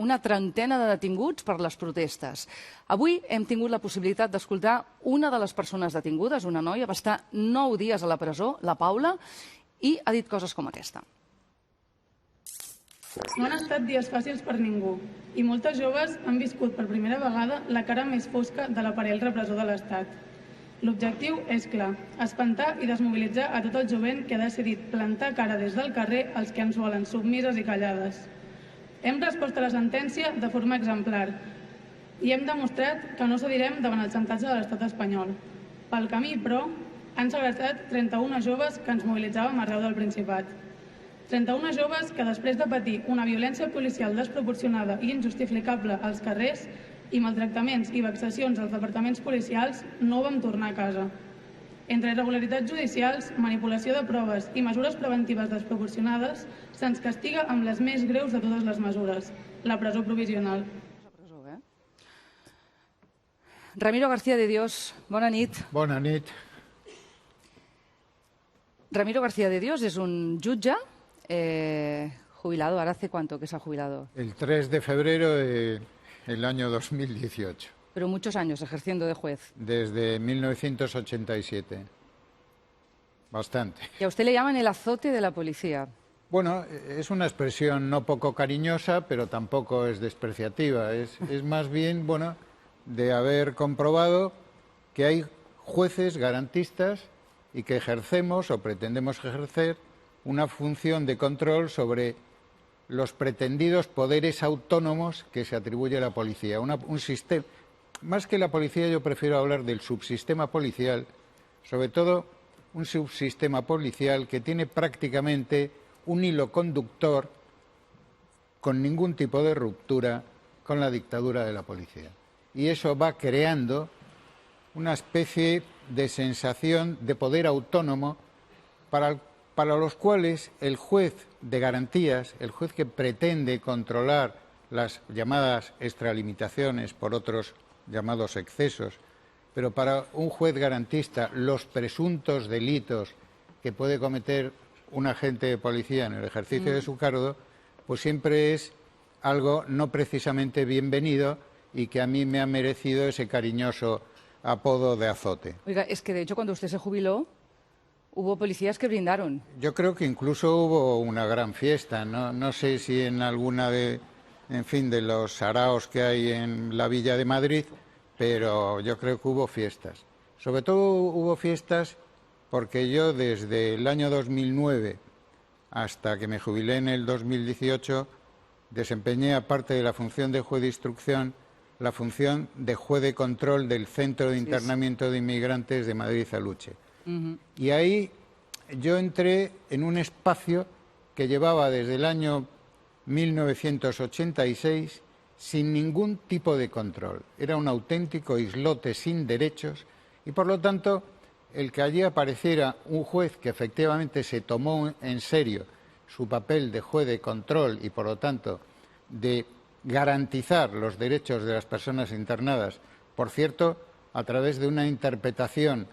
una trentena de detinguts per les protestes. Avui hem tingut la possibilitat d'escoltar una de les persones detingudes, una noia, va estar 9 dies a la presó, la Paula, i ha dit coses com aquesta. No han estat dies fàcils per ningú i moltes joves han viscut per primera vegada la cara més fosca de l'aparell repressor de l'Estat. L'objectiu és clar, espantar i desmobilitzar a tot el jovent que ha decidit plantar cara des del carrer als que ens volen submises i callades. Hem respost a la sentència de forma exemplar i hem demostrat que no cedirem davant el xantatge de l'Estat espanyol. Pel camí, però, han segrestat 31 joves que ens mobilitzàvem arreu del Principat. 31 joves que, després de patir una violència policial desproporcionada i injustificable als carrers i maltractaments i vexacions als departaments policials, no vam tornar a casa. Entre irregularitats judicials, manipulació de proves i mesures preventives desproporcionades, se'ns castiga amb les més greus de totes les mesures, la presó provisional. Ramiro García de Dios, bona nit. Bona nit. Ramiro García de Dios és un jutge jubilado. ¿Ahora hace cuánto que se ha jubilado? El 3 de febrero del año 2018. Pero muchos años ejerciendo de juez. Desde 1987. Bastante. Y a usted le llaman el azote de la policía. Bueno, es una expresión no poco cariñosa, pero tampoco es despreciativa. Es más bien, bueno, de haber comprobado que hay jueces garantistas y que ejercemos o pretendemos ejercer una función de control sobre los pretendidos poderes autónomos que se atribuye a la policía. Un sistema, más que la policía, yo prefiero hablar del subsistema policial, sobre todo un subsistema policial que tiene prácticamente un hilo conductor con ningún tipo de ruptura con la dictadura de la policía. Y eso va creando una especie de sensación de poder autónomo para los cuales el juez de garantías, el juez que pretende controlar las llamadas extralimitaciones por otros llamados excesos, pero para un juez garantista los presuntos delitos que puede cometer un agente de policía en el ejercicio de su cargo, pues siempre es algo no precisamente bienvenido y que a mí me ha merecido ese cariñoso apodo de azote. Oiga, es que de hecho cuando usted se jubiló hubo policías que brindaron. Yo creo que incluso hubo una gran fiesta. No sé si en alguna de los saraos que hay en la Villa de Madrid, pero yo creo que hubo fiestas. Sobre todo hubo fiestas porque yo desde el año 2009 hasta que me jubilé en el 2018 desempeñé, aparte de la función de juez de instrucción, la función de juez de control del Centro de Internamiento de Inmigrantes de Madrid-Aluche. Y ahí yo entré en un espacio que llevaba desde el año 1986 sin ningún tipo de control. Era un auténtico islote sin derechos y, por lo tanto, el que allí apareciera un juez que efectivamente se tomó en serio su papel de juez de control y, por lo tanto, de garantizar los derechos de las personas internadas, por cierto, a través de una interpretación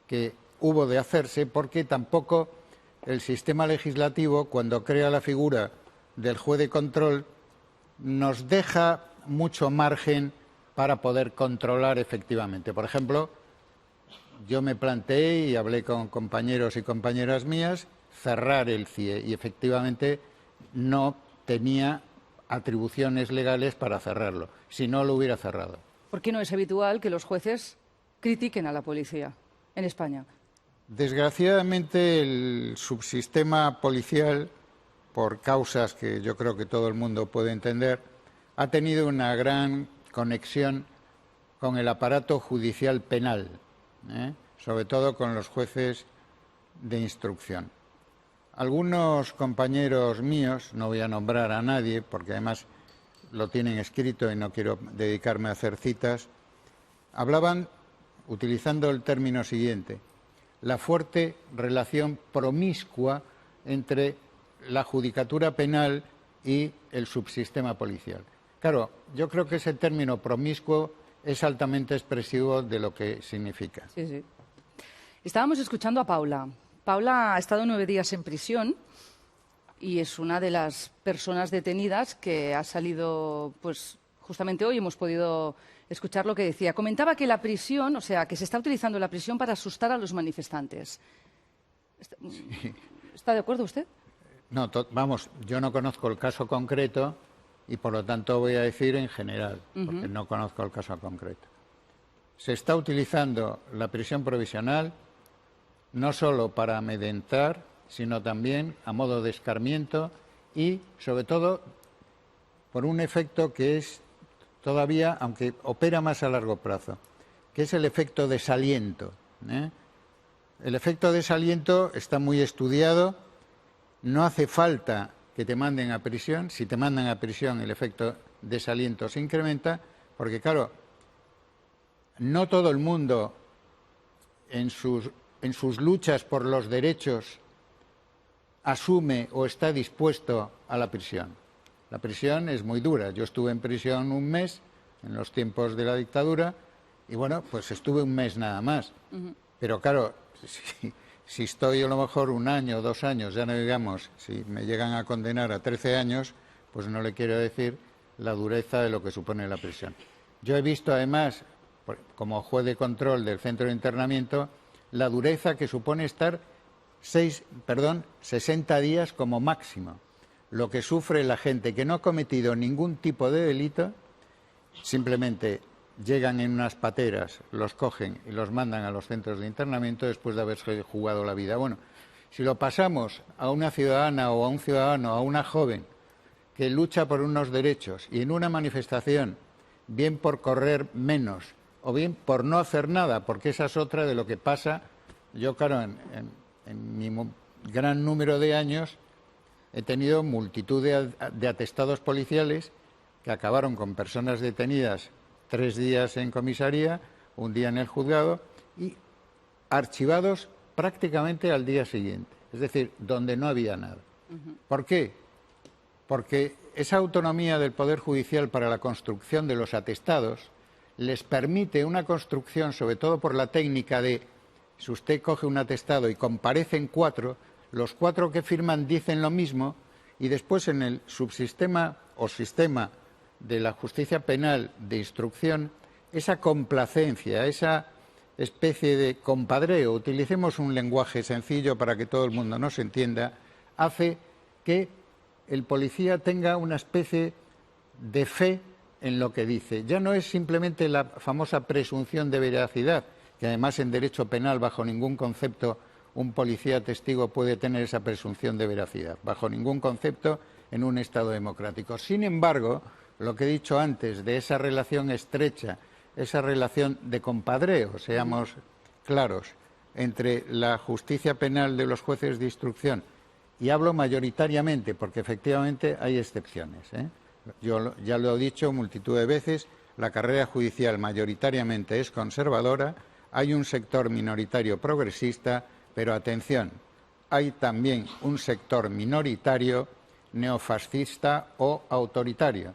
que hubo de hacerse, porque tampoco el sistema legislativo, cuando crea la figura del juez de control, nos deja mucho margen para poder controlar efectivamente. Por ejemplo, yo me planteé y hablé con compañeros y compañeras mías cerrar el CIE y efectivamente no tenía atribuciones legales para cerrarlo, si no lo hubiera cerrado. ¿Por qué no es habitual que los jueces critiquen a la policía en España? Desgraciadamente el subsistema policial, por causas que yo creo que todo el mundo puede entender, ha tenido una gran conexión con el aparato judicial penal, sobre todo con los jueces de instrucción. Algunos compañeros míos, no voy a nombrar a nadie porque además lo tienen escrito y no quiero dedicarme a hacer citas, hablaban utilizando el término siguiente: la fuerte relación promiscua entre la judicatura penal y el subsistema policial. Claro, yo creo que ese término promiscuo es altamente expresivo de lo que significa. Sí, sí. Estábamos escuchando a Paula. Paula ha estado 9 días en prisión y es una de las personas detenidas que ha salido, pues justamente hoy hemos podido escuchar lo que decía. Comentaba que la prisión, o sea, que se está utilizando la prisión para asustar a los manifestantes. ¿Está de acuerdo usted? No, vamos, yo no conozco el caso concreto y por lo tanto voy a decir en general, porque no conozco el caso concreto. Se está utilizando la prisión provisional no solo para amedrentar, sino también a modo de escarmiento y, sobre todo, por un efecto que es todavía, aunque opera más a largo plazo, que es el efecto desaliento, ¿eh? El efecto desaliento está muy estudiado, no hace falta que te manden a prisión, si te mandan a prisión el efecto desaliento se incrementa, porque claro, no todo el mundo en sus luchas por los derechos asume o está dispuesto a la prisión. La prisión es muy dura. Yo estuve en prisión un mes en los tiempos de la dictadura y bueno, pues estuve un mes nada más. Pero claro, si estoy a lo mejor 1 año o 2 años, ya no digamos, si me llegan a condenar a 13 años, pues no le quiero decir la dureza de lo que supone la prisión. Yo he visto además, como juez de control del centro de internamiento, la dureza que supone estar 60 días como máximo. Lo que sufre la gente que no ha cometido ningún tipo de delito, simplemente llegan en unas pateras, los cogen y los mandan a los centros de internamiento después de haberse jugado la vida. Bueno, si lo pasamos a una ciudadana o a un ciudadano, a una joven que lucha por unos derechos y en una manifestación, bien por correr menos o bien por no hacer nada, porque esa es otra de lo que pasa. Yo, claro, en mi gran número de años he tenido multitud de atestados policiales que acabaron con personas detenidas 3 días en comisaría, 1 día en el juzgado y archivados prácticamente al día siguiente. Es decir, donde no había nada. ¿Por qué? Porque esa autonomía del Poder Judicial para la construcción de los atestados les permite una construcción, sobre todo por la técnica de, si usted coge un atestado y comparecen 4, los 4 que firman dicen lo mismo y después en el subsistema o sistema de la justicia penal de instrucción, esa complacencia, esa especie de compadreo, utilicemos un lenguaje sencillo para que todo el mundo nos entienda, hace que el policía tenga una especie de fe en lo que dice. Ya no es simplemente la famosa presunción de veracidad, que además en derecho penal bajo ningún concepto un policía testigo puede tener esa presunción de veracidad, bajo ningún concepto en un Estado democrático. Sin embargo, lo que he dicho antes de esa relación estrecha, esa relación de compadreo, seamos claros, entre la justicia penal de los jueces de instrucción, y hablo mayoritariamente porque efectivamente hay excepciones, ¿eh? Yo ya lo he dicho multitud de veces, la carrera judicial mayoritariamente es conservadora, hay un sector minoritario progresista, pero atención, hay también un sector minoritario neofascista o autoritario.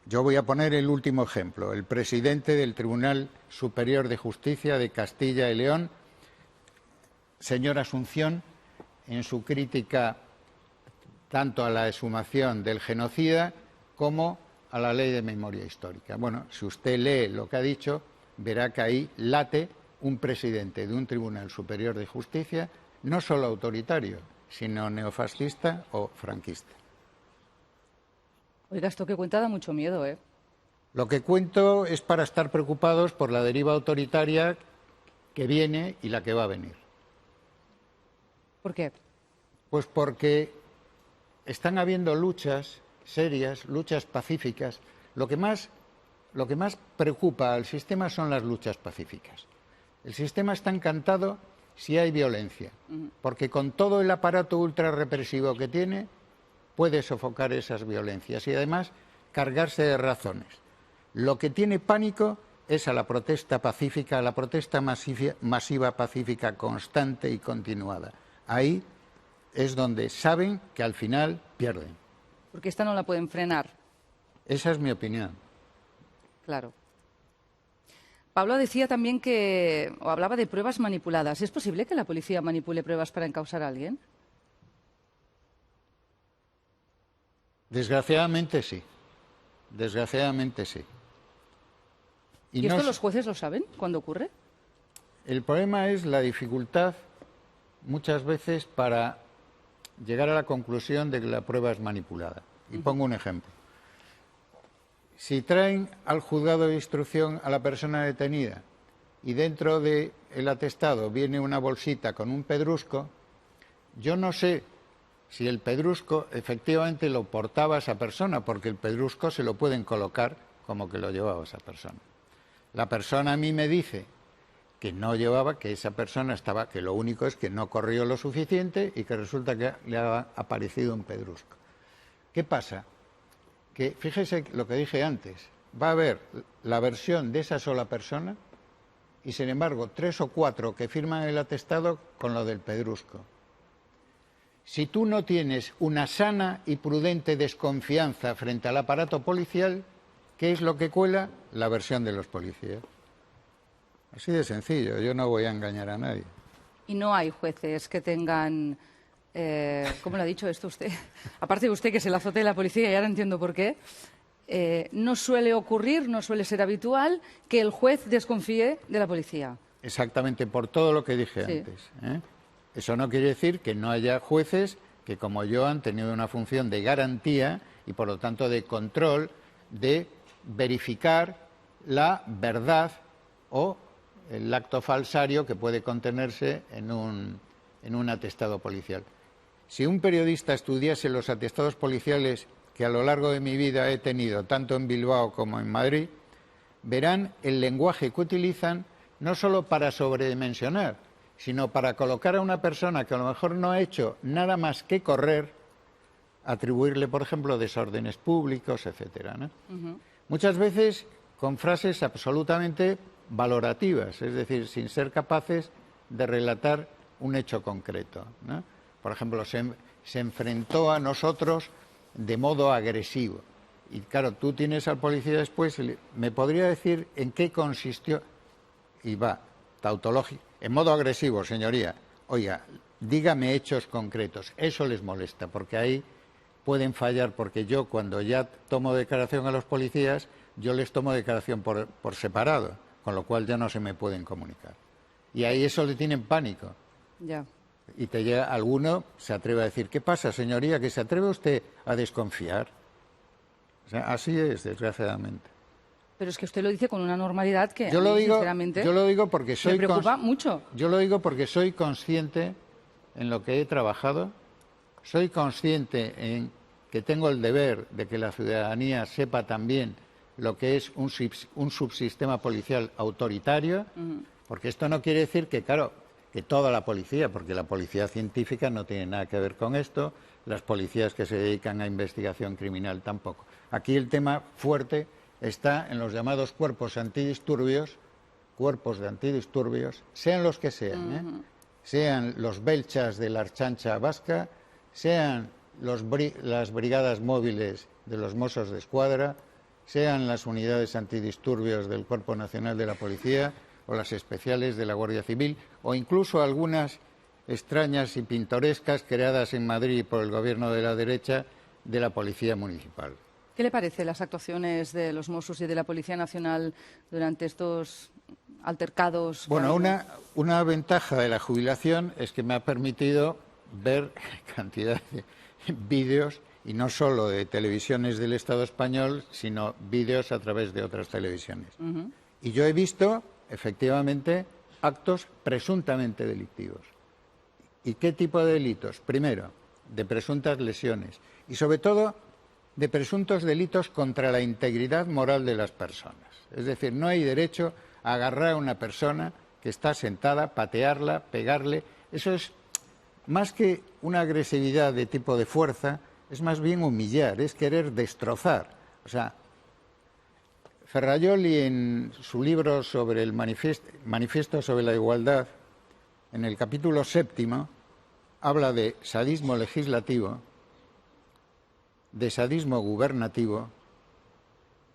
Yo voy a poner el último ejemplo. El presidente del Tribunal Superior de Justicia de Castilla y León, señor Asunción, en su crítica tanto a la exhumación del genocida como a la ley de memoria histórica. Bueno, si usted lee lo que ha dicho, verá que ahí late un presidente de un Tribunal Superior de Justicia, no solo autoritario, sino neofascista o franquista. Oiga, esto que cuenta da mucho miedo, ¿eh? Lo que cuento es para estar preocupados por la deriva autoritaria que viene y la que va a venir. ¿Por qué? Pues porque están habiendo luchas serias, luchas pacíficas. Lo que más preocupa al sistema son las luchas pacíficas. El sistema está encantado si hay violencia, porque con todo el aparato ultrarrepresivo que tiene, puede sofocar esas violencias y además cargarse de razones. Lo que tiene pánico es a la protesta pacífica, a la protesta masiva pacífica constante y continuada. Ahí es donde saben que al final pierden. Porque esta no la pueden frenar. Esa es mi opinión. Claro. Pablo decía también o hablaba de pruebas manipuladas. ¿Es posible que la policía manipule pruebas para encausar a alguien? Desgraciadamente sí. Desgraciadamente sí. ¿Y esto los jueces lo saben cuando ocurre? El problema es la dificultad muchas veces para llegar a la conclusión de que la prueba es manipulada. Y pongo un ejemplo. Si traen al juzgado de instrucción a la persona detenida y dentro del atestado viene una bolsita con un pedrusco, yo no sé si el pedrusco efectivamente lo portaba esa persona, porque el pedrusco se lo pueden colocar como que lo llevaba esa persona. La persona a mí me dice que no llevaba, que esa persona estaba, que lo único es que no corrió lo suficiente y que resulta que le ha aparecido un pedrusco. ¿Qué pasa? Que fíjese lo que dije antes, va a haber la versión de esa sola persona y sin embargo 3 o 4 que firman el atestado con lo del pedrusco. Si tú no tienes una sana y prudente desconfianza frente al aparato policial, ¿qué es lo que cuela? La versión de los policías. Así de sencillo, yo no voy a engañar a nadie. Y no hay jueces que tengan... ¿cómo lo ha dicho esto usted? Aparte de usted que se la azote de la policía, y ahora entiendo por qué. No suele ocurrir, no suele ser habitual que el juez desconfíe de la policía. Exactamente, por todo lo que dije antes. Eso no quiere decir que no haya jueces que, como yo, han tenido una función de garantía y, por lo tanto, de control, de verificar la verdad o el acto falsario que puede contenerse en un atestado policial. Si un periodista estudiase los atestados policiales que a lo largo de mi vida he tenido, tanto en Bilbao como en Madrid, verán el lenguaje que utilizan no solo para sobredimensionar, sino para colocar a una persona que a lo mejor no ha hecho nada más que correr, atribuirle, por ejemplo, desórdenes públicos, etcétera, ¿no? Muchas veces con frases absolutamente valorativas, es decir, sin ser capaces de relatar un hecho concreto, ¿no? Por ejemplo, se enfrentó a nosotros de modo agresivo. Y claro, tú tienes al policía después, ¿me podría decir en qué consistió? Y va, tautológico, en modo agresivo, señoría. Oiga, dígame hechos concretos. Eso les molesta, porque ahí pueden fallar, porque yo cuando ya tomo declaración a los policías, yo les tomo declaración por separado, con lo cual ya no se me pueden comunicar. Y ahí eso le tienen pánico. Ya. Y te llega alguno, se atreve a decir, ¿qué pasa, señoría? ¿Que se atreve usted a desconfiar? O sea, así es, desgraciadamente. Pero es que usted lo dice con una normalidad que yo a lo mí, digo, sinceramente, yo lo digo porque soy me preocupa mucho. Yo lo digo porque soy consciente en lo que he trabajado, soy consciente en que tengo el deber de que la ciudadanía sepa también lo que es un subsistema policial autoritario, porque esto no quiere decir que, claro, que toda la policía, porque la policía científica no tiene nada que ver con esto, las policías que se dedican a investigación criminal tampoco. Aquí el tema fuerte está en los llamados cuerpos de antidisturbios, sean los que sean, sean los belchas de la Archancha Vasca, sean las brigadas móviles de los Mossos de Escuadra, sean las unidades antidisturbios del Cuerpo Nacional de la Policía o las especiales de la Guardia Civil, o incluso algunas extrañas y pintorescas creadas en Madrid por el gobierno de la derecha de la Policía Municipal. ¿Qué le parece las actuaciones de los Mossos y de la Policía Nacional durante estos altercados? Bueno, una ventaja de la jubilación es que me ha permitido ver cantidad de vídeos, y no solo de televisiones del Estado español, sino vídeos a través de otras televisiones. Y yo he visto, efectivamente, actos presuntamente delictivos. ¿Y qué tipo de delitos? Primero, de presuntas lesiones y, sobre todo, de presuntos delitos contra la integridad moral de las personas. Es decir, no hay derecho a agarrar a una persona que está sentada, patearla, pegarle. Eso es más que una agresividad de tipo de fuerza, es más bien humillar, es querer destrozar. O sea, Ferrajoli, en su libro sobre el Manifiesto sobre la Igualdad, en el capítulo 7, habla de sadismo legislativo, de sadismo gubernativo,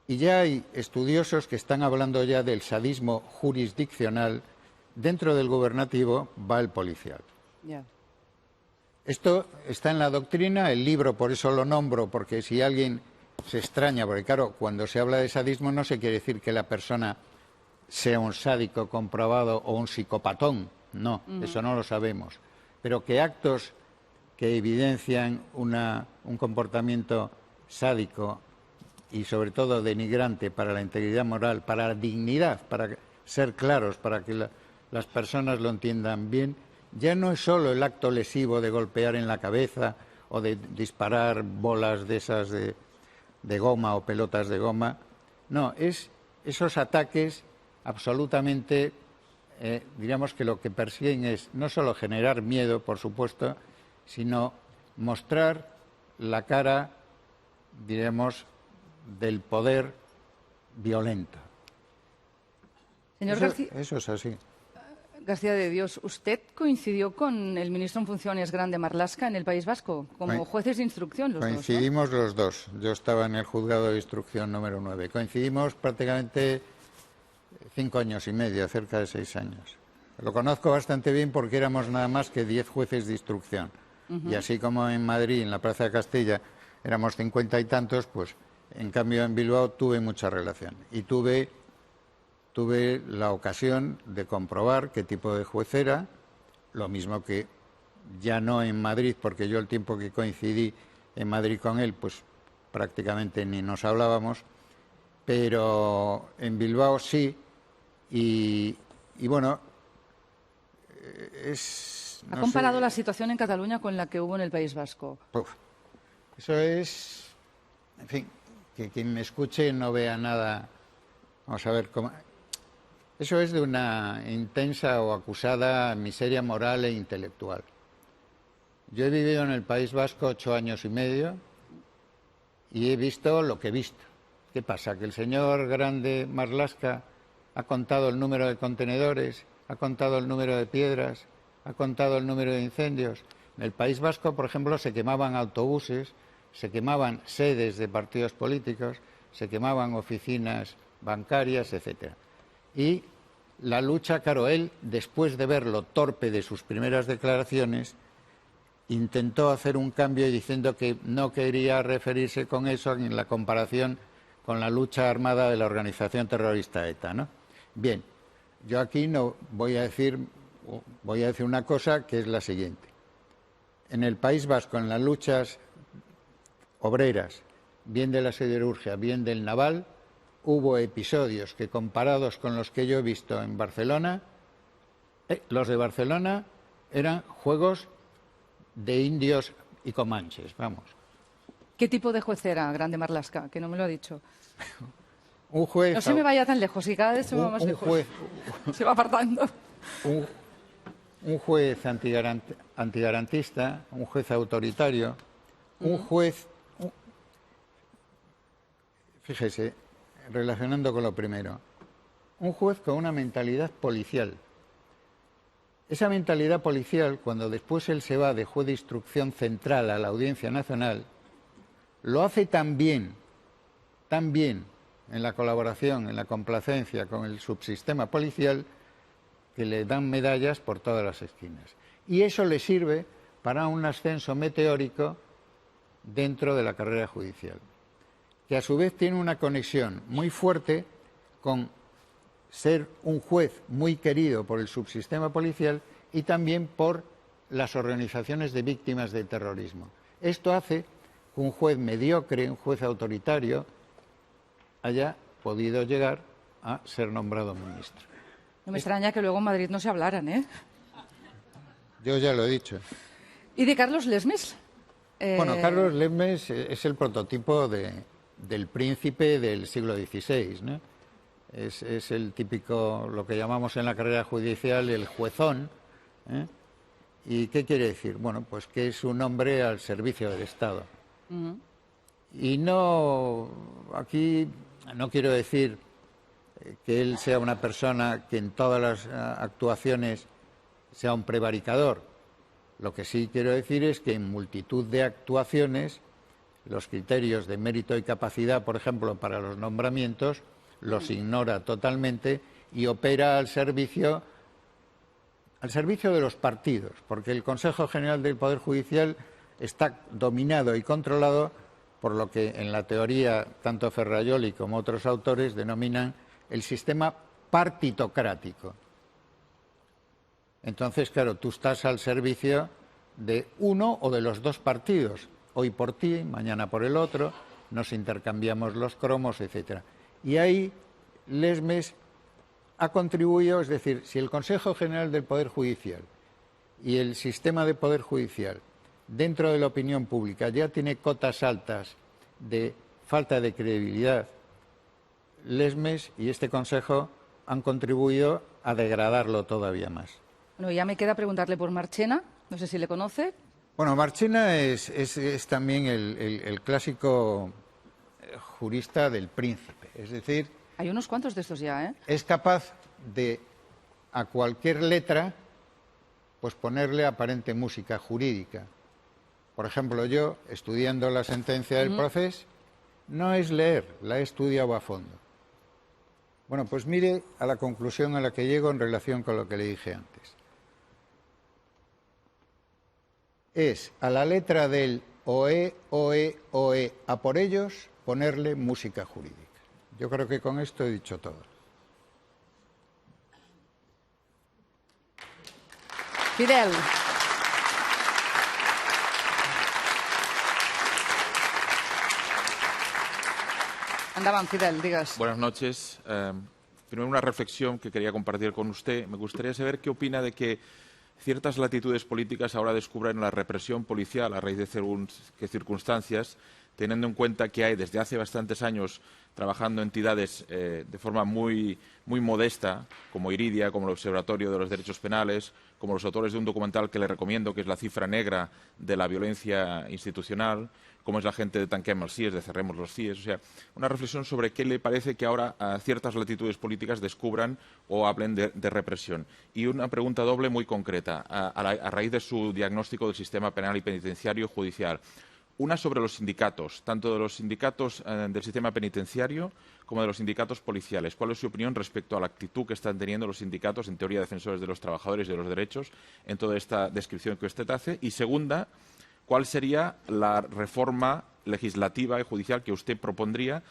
y ya hay estudiosos que están hablando ya del sadismo jurisdiccional. Dentro del gubernativo va el policial. Yeah. Esto está en la doctrina, el libro, por eso lo nombro, porque si alguien se extraña, porque claro, cuando se habla de sadismo no se quiere decir que la persona sea un sádico comprobado o un psicopatón, no, eso no lo sabemos, pero que actos que evidencian un comportamiento sádico y sobre todo denigrante para la integridad moral, para la dignidad, para ser claros, para que las personas lo entiendan bien, ya no es solo el acto lesivo de golpear en la cabeza o de disparar bolas de esas de goma o pelotas de goma, no, es esos ataques absolutamente, diríamos que lo que persiguen es no solo generar miedo, por supuesto, sino mostrar la cara, diremos, del poder violento. Señor Eso es así. García de Dios, ¿usted coincidió con el ministro en funciones Grande Marlaska en el País Vasco como jueces de instrucción los Coincidimos dos, ¿no? los dos. Yo estaba en el juzgado de instrucción número 9. Coincidimos prácticamente 5 años y medio, cerca de 6 años. Lo conozco bastante bien porque éramos nada más que 10 jueces de instrucción. Y así como en Madrid, en la Plaza de Castilla, éramos 50 y tantos, pues en cambio en Bilbao tuve mucha relación. Y tuve la ocasión de comprobar qué tipo de juez era, lo mismo que ya no en Madrid, porque yo el tiempo que coincidí en Madrid con él, pues prácticamente ni nos hablábamos, pero en Bilbao sí, y bueno, ¿Ha comparado la situación en Cataluña con la que hubo en el País Vasco? Eso es, en fin, que quien me escuche no vea nada. Vamos a ver cómo. Eso es de una intensa o acusada miseria moral e intelectual. Yo he vivido en el País Vasco 8 años y medio y he visto lo que he visto. ¿Qué pasa? Que el señor Grande Marlaska ha contado el número de contenedores, ha contado el número de piedras, ha contado el número de incendios. En el País Vasco, por ejemplo, se quemaban autobuses, se quemaban sedes de partidos políticos, se quemaban oficinas bancarias, etcétera. Y la lucha, claro, él, después de ver lo torpe de sus primeras declaraciones, intentó hacer un cambio diciendo que no quería referirse con eso en la comparación con la lucha armada de la organización terrorista ETA, ¿no? Bien, yo aquí no voy a decir una cosa que es la siguiente. En el País Vasco, en las luchas obreras, bien de la siderurgia, bien del naval, hubo episodios que, comparados con los que yo he visto en Barcelona, los de Barcelona eran juegos de indios y comanches, vamos. ¿Qué tipo de juez era Grande Marlaska? Que no me lo ha dicho. Un juez... No se me vaya tan lejos, y cada vez se va más lejos. Se va apartando. Un juez antigarantista, un juez autoritario, un juez... Fíjese, relacionando con lo primero, un juez con una mentalidad policial. Esa mentalidad policial, cuando después él se va de juez de instrucción central a la Audiencia Nacional, lo hace tan bien en la colaboración, en la complacencia con el subsistema policial, que le dan medallas por todas las esquinas. Y eso le sirve para un ascenso meteórico dentro de la carrera judicial, que a su vez tiene una conexión muy fuerte con ser un juez muy querido por el subsistema policial y también por las organizaciones de víctimas del terrorismo. Esto hace que un juez mediocre, un juez autoritario, haya podido llegar a ser nombrado ministro. No me extraña que luego en Madrid no se hablaran, ¿eh? Yo ya lo he dicho. ¿Y de Carlos Lesmes? Bueno, Carlos Lesmes es el prototipo del príncipe del siglo XVI, ¿no? Es el típico, lo que llamamos en la carrera judicial, el juezón, ¿eh? ¿Y qué quiere decir? Bueno, pues que es un hombre al servicio del Estado. Y no, aquí no quiero decir que él sea una persona que en todas las actuaciones sea un prevaricador. Lo que sí quiero decir es que en multitud de actuaciones los criterios de mérito y capacidad, por ejemplo, para los nombramientos, los ignora totalmente y opera al servicio al servicio de los partidos, porque el Consejo General del Poder Judicial está dominado y controlado por lo que en la teoría tanto Ferrajoli como otros autores denominan el sistema partitocrático. Entonces, claro, tú estás al servicio de uno o de los dos partidos, hoy por ti, mañana por el otro, nos intercambiamos los cromos, etcétera. Y ahí Lesmes ha contribuido, es decir, si el Consejo General del Poder Judicial y el sistema de Poder Judicial dentro de la opinión pública ya tiene cotas altas de falta de credibilidad, Lesmes y este Consejo han contribuido a degradarlo todavía más. Bueno, ya me queda preguntarle por Marchena, no sé si le conoce. Bueno, Marchena es también el clásico jurista del príncipe, es decir... Hay unos cuantos de estos ya, ¿eh? Es capaz de, a cualquier letra, pues ponerle aparente música jurídica. Por ejemplo, yo, estudiando la sentencia del procés, no es leer, la he estudiado a fondo. Bueno, pues mire a la conclusión a la que llego en relación con lo que le dije antes. Es a la letra del OE, a por ellos, ponerle música jurídica. Yo creo que con esto he dicho todo. Fidel. Andaban, Fidel, digas. Buenas noches. Primero una reflexión que quería compartir con usted. Me gustaría saber qué opina de que ciertas latitudes políticas ahora descubren la represión policial a raíz de según qué circunstancias, teniendo en cuenta que hay desde hace bastantes años trabajando entidades de forma muy modesta, como Iridia, como el Observatorio de los Derechos Penales, como los autores de un documental que le recomiendo, que es La cifra negra de la violencia institucional, como es la gente de Tanquem els CIES, de Cerremos los CIES. O sea, una reflexión sobre qué le parece que ahora ciertas latitudes políticas descubran o hablen de represión. Y una pregunta doble muy concreta, a raíz de su diagnóstico del sistema penal y penitenciario judicial. Una sobre los sindicatos, tanto de los sindicatos del sistema penitenciario como de los sindicatos policiales. ¿Cuál es su opinión respecto a la actitud que están teniendo los sindicatos, en teoría defensores de los trabajadores y de los derechos, en toda esta descripción que usted hace? Y segunda, ¿cuál sería la reforma legislativa y judicial que usted propondría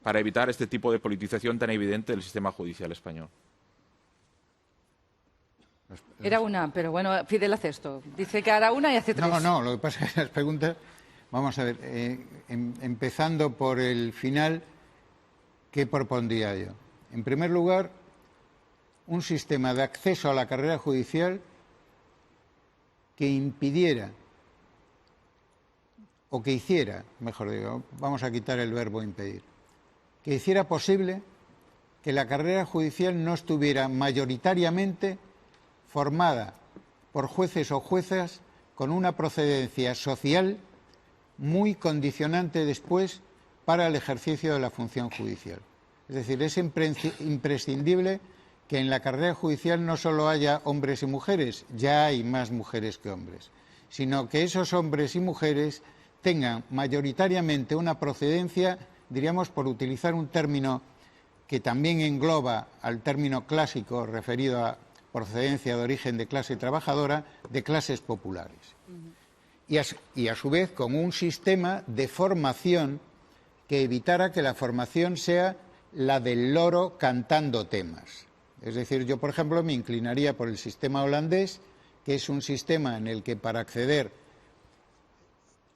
para evitar este tipo de politización tan evidente del sistema judicial español? Era una, pero bueno, Fidel hace esto. Dice que hará una y hace tres. No, lo que pasa es que las preguntas... Vamos a ver, empezando por el final, ¿qué propondría yo? En primer lugar, un sistema de acceso a la carrera judicial que impidiera, o que hiciera, mejor digo, vamos a quitar el verbo impedir, que hiciera posible que la carrera judicial no estuviera mayoritariamente formada por jueces o juezas con una procedencia social muy condicionante después para el ejercicio de la función judicial. Es decir, es imprescindible que en la carrera judicial no solo haya hombres y mujeres, ya hay más mujeres que hombres, sino que esos hombres y mujeres tengan mayoritariamente una procedencia, diríamos, por utilizar un término que también engloba al término clásico referido a procedencia de origen de clase trabajadora, de clases populares. Y a su vez con un sistema de formación que evitara que la formación sea la del loro cantando temas. Es decir, yo, por ejemplo, me inclinaría por el sistema holandés, que es un sistema en el que para acceder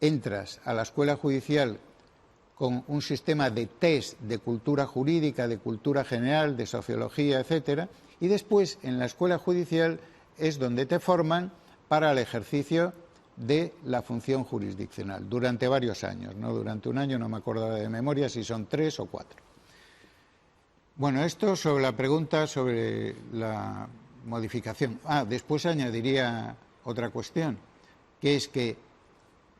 entras a la escuela judicial con un sistema de test de cultura jurídica, de cultura general, de sociología, etcétera, y después en la escuela judicial es donde te forman para el ejercicio de la función jurisdiccional, durante varios años, no durante un año, no me acuerdo de memoria si son 3 o 4. Bueno, esto sobre la pregunta sobre la modificación. Después añadiría otra cuestión, que es que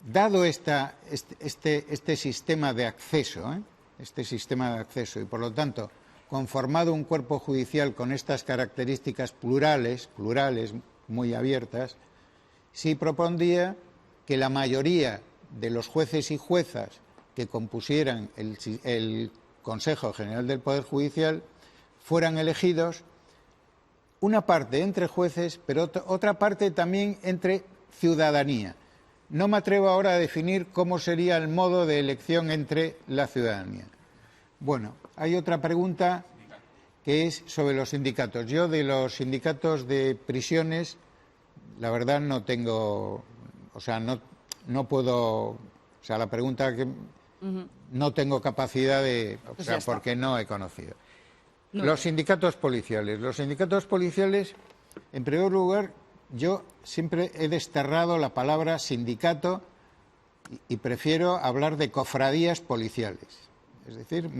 dado este sistema de acceso, y por lo tanto conformado un cuerpo judicial con estas características plurales, muy abiertas, sí propondría que la mayoría de los jueces y juezas que compusieran el Consejo General del Poder Judicial fueran elegidos una parte entre jueces, pero otra parte también entre ciudadanía. No me atrevo ahora a definir cómo sería el modo de elección entre la ciudadanía. Bueno, hay otra pregunta que es sobre los sindicatos. Yo de los sindicatos de prisiones, la verdad no tengo, o sea, no puedo, o sea, la pregunta que no tengo capacidad de, o sea, porque no he conocido. Los sindicatos policiales. Los sindicatos policiales, en primer lugar, yo siempre he desterrado la palabra sindicato y prefiero hablar de cofradías policiales. Es decir,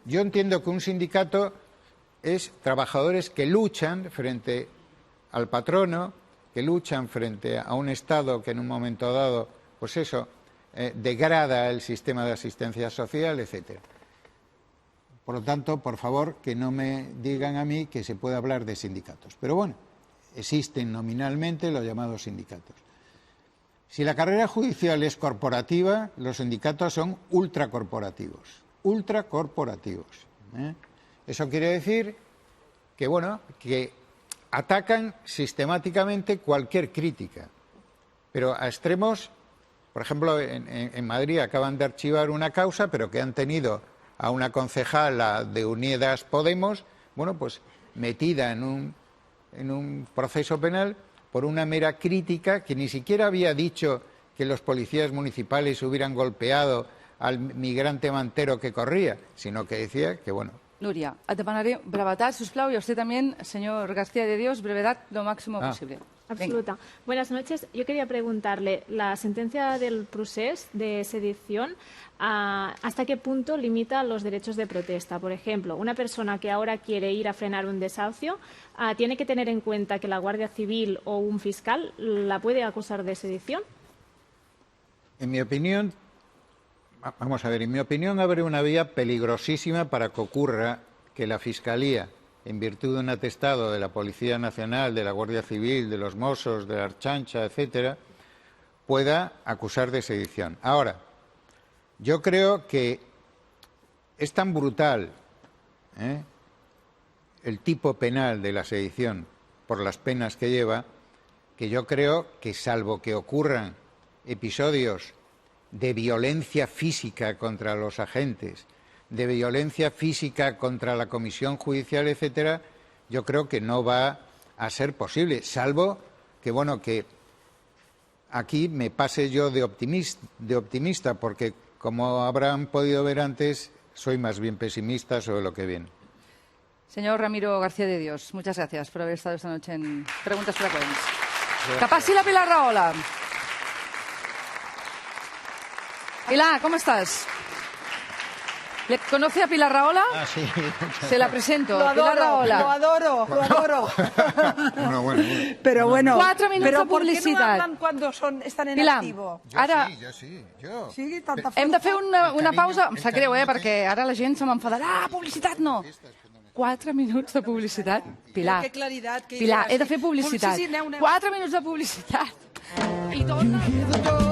yo entiendo que un sindicato es trabajadores que luchan frente al patrono, que luchan frente a un Estado que en un momento dado, pues eso, degrada el sistema de asistencia social, etcétera. Por lo tanto, por favor, que no me digan a mí que se puede hablar de sindicatos. Pero bueno, existen nominalmente los llamados sindicatos. Si la carrera judicial es corporativa, los sindicatos son ultracorporativos. Ultracorporativos. Eso quiere decir que, bueno, que atacan sistemáticamente cualquier crítica. Pero a extremos, por ejemplo, en Madrid acaban de archivar una causa, pero que han tenido a una concejala de Unidas Podemos, bueno, pues metida en un proceso penal por una mera crítica que ni siquiera había dicho que los policías municipales hubieran golpeado al migrante mantero que corría, sino que decía que, bueno... Núria, et demanaré brevetat, sisplau, y a usted también, señor García de Dios, brevedad lo máximo posible. Absoluta. Venga. Buenas noches. Yo quería preguntarle, la sentencia del procés de sedición, ¿hasta qué punto limita los derechos de protesta? Por ejemplo, una persona que ahora quiere ir a frenar un desahucio, ¿tiene que tener en cuenta que la Guardia Civil o un fiscal la puede acusar de sedición? En mi opinión, vamos a ver, en mi opinión abre una vía peligrosísima para que ocurra que la Fiscalía, en virtud de un atestado de la Policía Nacional, de la Guardia Civil, de los Mossos, de la Archancha, etcétera, pueda acusar de sedición. Ahora, yo creo que es tan brutal el tipo penal de la sedición por las penas que lleva, que yo creo que, salvo que ocurran episodios de violencia física contra los agentes, de violencia física contra la comisión judicial, etcétera, yo creo que no va a ser posible, salvo que, bueno, que aquí me pase yo de optimista, porque, como habrán podido ver antes, soy más bien pesimista sobre lo que viene. Señor Ramiro García de Dios, muchas gracias por haber estado esta noche en Preguntas Frecuentes. Que passi la Pilar Rahola. Pilar, ¿cómo estás? ¿Le conoce a Pilar Rahola? Ah, sí. Se la presento. Lo adoro, Pilar Rahola. lo adoro, lo adoro. Bueno. Pero bueno, 4 minuts pero de ¿por qué no publicitat. hablan cuando están en Pilar, activo? ara Jo. Sí, tanta hem de fer una pausa. Em el sap greu, carinyo perquè ara la gent se m'enfadarà. Ah, publicitat no. 4 minuts de publicitat. Pilar, Qué claridad, qué Pilar, ideas. he de fer publicitat. Sí, sí, aneu. 4 minuts de publicitat. I torna...